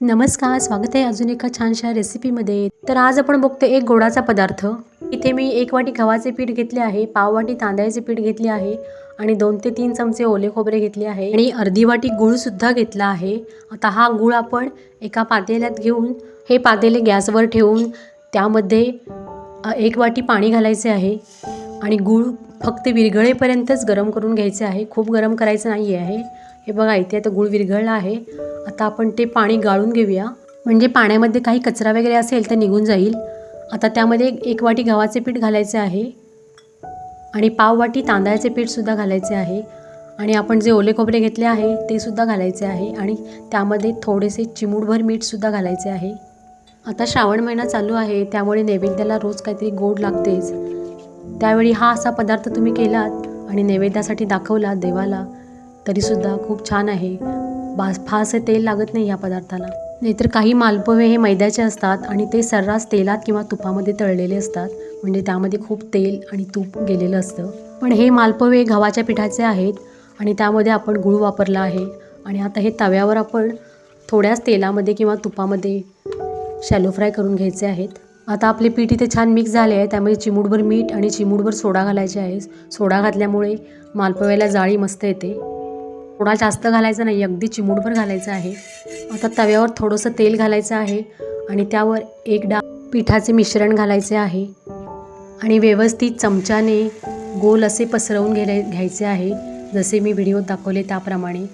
नमस्कार, स्वागत आहे अजून एका छानशा रेसिपीमध्ये. तर आज आपण बघतो एक गोडाचा पदार्थ. इथे मी 1 वाटी गव्हाचे पीठ घेतले आहे, पाव वाटी तांदळाचे पीठ घेतले आहे आणि 2 ते 3 चमचे ओले खोबरे घेतले आहे आणि अर्धी वाटी गूळ सुद्धा घेतला आहे. आता हा गूळ आपण एका पातेल्यात घेऊन हे पातेले गॅसवर ठेवून त्यामध्ये 1 वाटी पाणी घालायचे आहे आणि गूळ फक्त विरघळेपर्यंतच गरम करून घ्यायचे आहे. खूप गरम करायचं नाही आहे. हे बघा इथे आता गूळ विरघळला आहे. आता आपण ते पाणी गाळून घेऊया, म्हणजे पाण्यामध्ये काही कचरा वगैरे असेल तर निघून जाईल. आता त्यामध्ये 1 वाटी गव्हाचे पीठ घालायचे आहे आणि पाव वाटी तांदळाचे पीठसुद्धा घालायचे आहे आणि आपण जे ओले खोबरे घेतले आहे ते सुद्धा घालायचे आहे आणि त्यामध्ये थोडेसे चिमूटभर मीठसुद्धा घालायचे आहे. आता श्रावण महिना चालू आहे, त्यामुळे नैवेद्याला रोज काहीतरी गोड लागतेच. त्यावेळी हा असा पदार्थ तुम्ही केलात आणि नैवेद्यासाठी दाखवला देवाला तरीसुद्धा खूप छान आहे. फारसे तेल लागत नाही या पदार्थाला. नाहीतर काही मालपोहे हे मैद्याचे असतात आणि ते सर्रास तेलात किंवा तुपामध्ये तळलेले असतात, म्हणजे त्यामध्ये खूप तेल आणि तूप गेलेलं असतं. पण हे मालपोहे गव्हाच्या पिठाचे आहेत आणि त्यामध्ये आपण गूळ वापरला आहे आणि आता हे तव्यावर आपण थोड्याच तेलामध्ये किंवा तुपामध्ये शॅलो फ्राय करून घ्यायचे आहेत. आता आपले पीठ इथे छान मिक्स झाले आहे. त्यामध्ये चिमूटभर मीठ आणि चिमूटभर सोडा घालायचे आहे. सोडा घातल्यामुळे मालपोह्याला जाळी मस्त येते. थोडा जास्त घालायचा नाही, अगदी चिमूटभर घालायचं आहे. आता तव्यावर थोडंसं तेल घालायचं आहे आणि त्यावर एकदा पिठाचे मिश्रण घालायचे आहे आणि व्यवस्थित चमच्याने गोल असे पसरवून घ्यायचे आहे. जसे मी व्हिडिओत दाखवले त्याप्रमाणे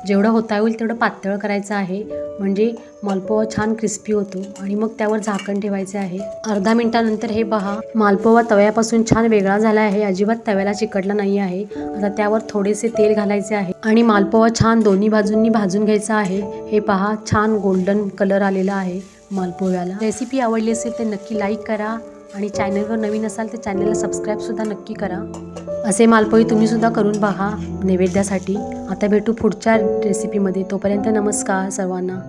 जेवढं होता येईल तेवढं पातळ करायचं आहे, म्हणजे मालपोहा छान क्रिस्पी होतो. आणि मग त्यावर झाकण ठेवायचे आहे. अर्धा मिनिटानंतर हे पहा, मालपोहा तव्यापासून छान वेगळा झाला आहे, अजिबात तव्याला चिकटला नाही आहे. आता त्यावर थोडेसे तेल घालायचे आहे आणि मालपोहा छान दोन्ही बाजूंनी भाजून घ्यायचा आहे. हे पहा, छान गोल्डन कलर आलेला आहे मालपोह्याला. रेसिपी आवडली असेल तर नक्की लाईक करा आणि चॅनलवर नवीन असाल तर चॅनलला सबस्क्राईबसुद्धा नक्की करा. असे मालपोहे तुम्हीसुद्धा करून पहा नैवेद्यासाठी. आता भेटू पुढच्या रेसिपीमध्ये. तोपर्यंत नमस्कार सर्वांना.